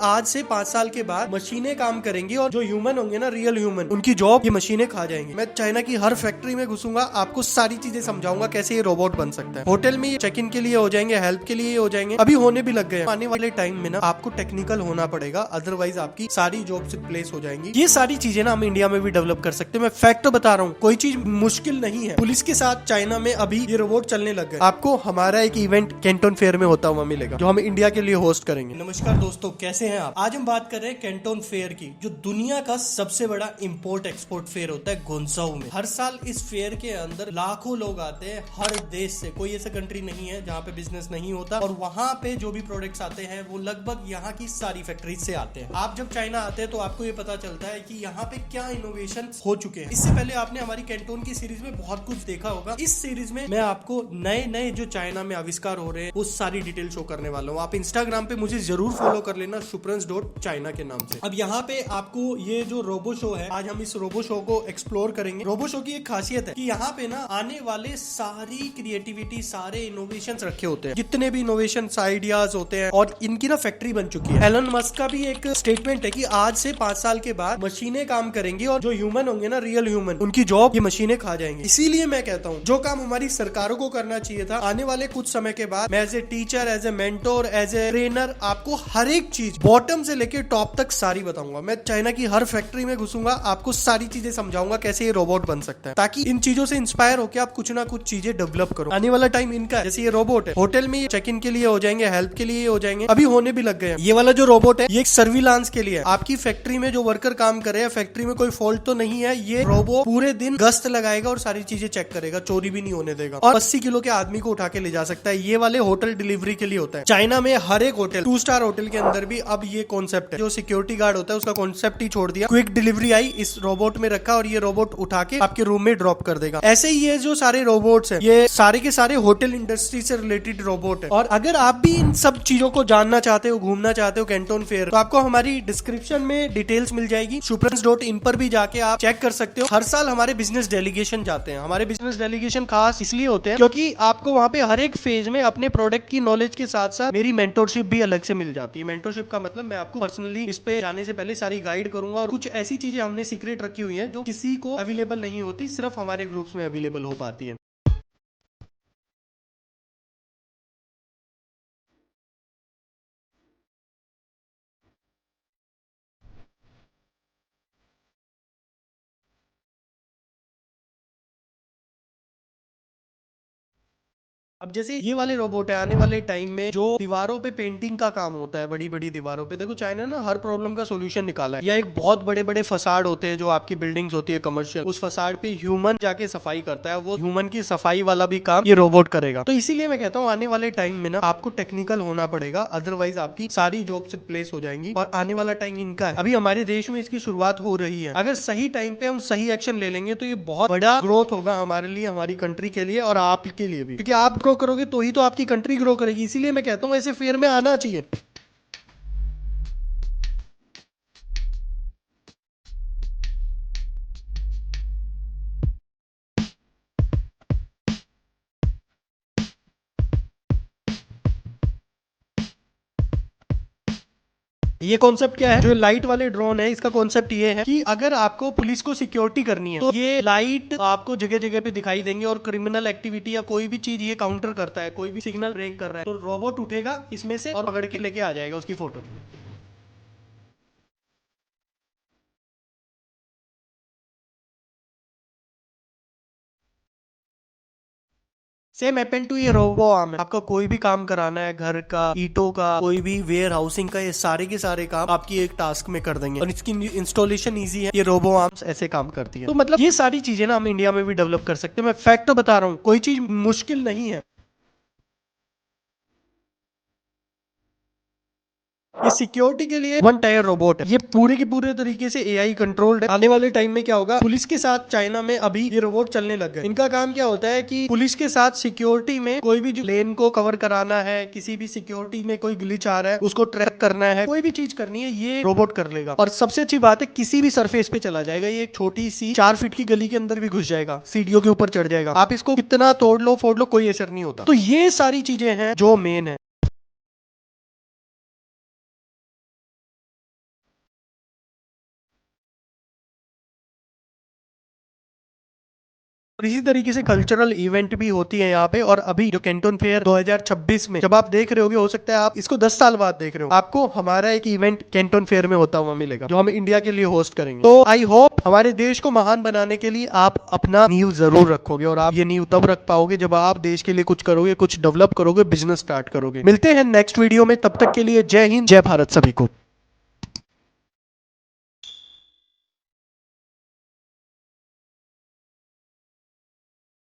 आज से 5 साल के बाद मशीनें काम करेंगी और जो ह्यूमन होंगे ना, रियल ह्यूमन, उनकी जॉब ये मशीनें खा जाएंगी। मैं चाइना की हर फैक्ट्री में घुसूंगा, आपको सारी चीजें समझाऊंगा कैसे ये रोबोट बन सकता है। होटल में चेक इन के लिए हो जाएंगे, हेल्प के लिए हो जाएंगे, अभी होने भी लग गए। आने वाले टाइम में ना आपको टेक्निकल होना पड़ेगा, अदरवाइज आपकी सारी जॉब रिप्लेस हो जाएंगी। ये सारी चीजें ना हम इंडिया में भी डेवलप कर सकते हैं। मैं फैक्ट तो बता रहा हूँ, कोई चीज मुश्किल नहीं है। पुलिस के साथ चाइना में अभी ये रोबोट चलने लग गए। आपको हमारा एक इवेंट कैंटन फेयर में होता हुआ मिलेगा, जो हम इंडिया के लिए होस्ट करेंगे। नमस्कार दोस्तों, कैसे हैं आप? आज हम बात कर रहे हैं कैंटन फेयर की, जो दुनिया का सबसे बड़ा इंपोर्ट एक्सपोर्ट फेयर होता है गुंसाऊ में। हर साल इस फेयर के अंदर लाखों लोग आते हैं हर देश से। कोई ऐसा कंट्री नहीं है जहाँ पे बिजनेस नहीं होता, और वहाँ पे जो भी प्रोडक्ट्स आते हैं वो लगभग यहाँ की सारी फैक्ट्रीज से आते हैं। आप जब चाइना आते हैं तो आपको ये पता चलता है कि यहाँ पे क्या इनोवेशन हो चुके हैं। इससे पहले आपने हमारी कैंटन की सीरीज में बहुत कुछ देखा होगा। इस सीरीज में मैं आपको नए नए जो चाइना में आविष्कार हो रहे हैं वो सारी डिटेल शो करने वाला हूँ। आप इंस्टाग्राम पे मुझे जरूर फॉलो कर लेना, शुप्रंस.चाइना के नाम से। अब यहाँ पे आपको ये जो रोबो शो है, आज हम इस रोबो शो को एक्सप्लोर करेंगे। रोबो शो की एक खासियत है कि यहाँ पे ना आने वाले सारी क्रिएटिविटी, सारे इनोवेशंस रखे होते हैं, जितने भी इनोवेशन आइडियाज होते हैं, और इनकी ना फैक्ट्री बन चुकी है। एलन मस्क का भी एक स्टेटमेंट है कि आज से 5 साल के बाद मशीनें काम करेंगी और जो ह्यूमन होंगे ना, रियल ह्यूमन, उनकी जॉब ये मशीनें खा जाएंगी। इसीलिए मैं कहता हूँ जो काम हमारी सरकारों को करना चाहिए था, आने वाले कुछ समय के बाद मैं as a teacher, as a mentor, as a trainer आपको हर एक चीज बॉटम से लेकर टॉप तक सारी बताऊंगा। मैं चाइना की हर फैक्ट्री में घुसूंगा, आपको सारी चीजें समझाऊंगा कैसे ये रोबोट बन सकता है, ताकि इन चीजों से इंस्पायर होकर आप कुछ ना कुछ चीजें डेवलप करो। आने वाला टाइम इनका है। जैसे ये रोबोट है, होटल में चेक इन के लिए हो जाएंगे, हेल्प के लिए हो जाएंगे, अभी होने भी लग गए हैं। ये वाला जो रोबोट है ये एक सर्विलांस के लिए है। आपकी फैक्ट्री में जो वर्कर काम कर रहे हैं, फैक्ट्री में कोई फॉल्ट तो नहीं है, ये रोबो पूरे दिन गश्त लगाएगा और सारी चीजें चेक करेगा, चोरी भी नहीं होने देगा, और 80 किलो के आदमी को उठा के ले जा सकता है। ये वाले होटल डिलीवरी के लिए होता है। चाइना में हर एक होटल, 2 स्टार होटल के अंदर भी अब ये कॉन्सेप्ट है। जो सिक्योरिटी गार्ड होता है उसका कॉन्सेप्ट ही छोड़ दिया, क्विक डिलीवरी आई, इस रोबोट में रखा और ये रोबोट उठा के आपके रूम में ड्रॉप कर देगा। ऐसे ही ये जो सारे रोबोट्स हैं, ये सारे के सारे होटल इंडस्ट्री से रिलेटेड रोबोट है। और अगर आप भी इन सब चीजों को जानना चाहते हो, घूमना चाहते हो कैंटन फेयर, तो आपको हमारी डिस्क्रिप्शन में डिटेल्स मिल जाएगी। शुप्रंस.इन पर भी जाके आप चेक कर सकते हो। हर साल हमारे बिजनेस डेलीगेशन जाते हैं। हमारे बिजनेस डेलीगेशन खास इसलिए होते हैं क्योंकि आपको वहाँ पे हर एक फेज में अपने प्रोडक्ट की नॉलेज के साथ साथ मेरी मेंटरशिप भी अलग से मिल जाती है। मेंटरशिप का मतलब मैं आपको पर्सनली इस पे जाने से पहले सारी गाइड करूंगा, और कुछ ऐसी चीजें हमने सीक्रेट रखी हुई है जो किसी को अवेलेबल नहीं होती, सिर्फ हमारे ग्रुप्स में अवेलेबल हो पाती है। अब जैसे ये वाले रोबोट है, आने वाले टाइम में जो दीवारों पे पेंटिंग का काम होता है, बड़ी बड़ी दीवारों पे, देखो चाइना ना हर प्रॉब्लम का सोल्यूशन निकाला है। या एक बहुत बड़े बड़े फसाड होते हैं जो आपकी बिल्डिंग्स होती है कमर्शियल, उस फसाड पे ह्यूमन जाके सफाई करता है, वो ह्यूमन की सफाई वाला भी काम ये रोबोट करेगा। तो इसीलिए मैं कहता हूँ आने वाले टाइम में ना आपको टेक्निकल होना पड़ेगा, अदरवाइज आपकी सारी जॉब रिप्लेस हो जाएंगी। और आने वाला टाइम इनका है, अभी हमारे देश में इसकी शुरुआत हो रही है। अगर सही टाइम पे हम सही एक्शन ले लेंगे तो ये बहुत बड़ा ग्रोथ होगा हमारे लिए, हमारी कंट्री के लिए और आपके लिए भी, क्योंकि आप ग्रो करोगे तो ही तो आपकी कंट्री ग्रो करेगी। इसीलिए मैं कहता हूँ ऐसे फेयर में आना चाहिए। ये कॉन्सेप्ट क्या है, जो लाइट वाले ड्रोन है, इसका कॉन्सेप्ट ये है कि अगर आपको पुलिस को सिक्योरिटी करनी है तो ये लाइट आपको जगह जगह पे दिखाई देंगे, और क्रिमिनल एक्टिविटी या कोई भी चीज ये काउंटर करता है, कोई भी सिग्नल ब्रेक कर रहा है तो रोबोट उठेगा इसमें से और पकड़ के लेके आ जाएगा उसकी फोटो। सेम हैपन टू ये रोबो आर्म है। आपका कोई भी काम कराना है, घर का, ईटों का, कोई भी वेयर हाउसिंग का, ये सारे के सारे काम आपकी एक टास्क में कर देंगे, और इसकी इंस्टॉलेशन इजी है। ये रोबो आर्म्स ऐसे काम करती है। तो मतलब ये सारी चीजें ना हम इंडिया में भी डेवलप कर सकते हैं। मैं फैक्ट तो बता रहा हूँ, कोई चीज मुश्किल नहीं है। ये सिक्योरिटी के लिए वन टायर रोबोट है। ये पूरे के पूरे तरीके से एआई कंट्रोल्ड है। आने वाले टाइम में क्या होगा, पुलिस के साथ चाइना में अभी ये रोबोट चलने लग गए। इनका काम क्या होता है कि पुलिस के साथ सिक्योरिटी में कोई भी जो लेन को कवर कराना है, किसी भी सिक्योरिटी में कोई ग्लिच आ रहा है उसको ट्रैक करना है, कोई भी चीज करनी है, ये रोबोट कर लेगा। और सबसे अच्छी बात है, किसी भी सरफेस पे चला जाएगा। ये एक छोटी सी 4 फीट की गली के अंदर भी घुस जाएगा, सीढ़ियों के ऊपर चढ़ जाएगा। आप इसको कितना तोड़ लो फोड़ लो, कोई असर नहीं होता। तो ये सारी चीजें हैं जो मेन है। और इसी तरीके से कल्चरल इवेंट भी होती है यहाँ पे। और अभी जो कैंटन फेयर 2026 में जब आप देख रहे होगे, हो सकता है आप इसको 10 साल बाद देख रहे हो, आपको हमारा एक इवेंट कैंटन फेयर में होता हुआ मिलेगा जो हम इंडिया के लिए होस्ट करेंगे। तो आई होप हमारे देश को महान बनाने के लिए आप अपना नींव जरूर रखोगे, और आप ये नींव तब रख पाओगे जब आप देश के लिए कुछ करोगे, कुछ डेवलप करोगे, बिजनेस स्टार्ट करोगे। मिलते हैं नेक्स्ट वीडियो में, तब तक के लिए जय हिंद, जय भारत सभी को।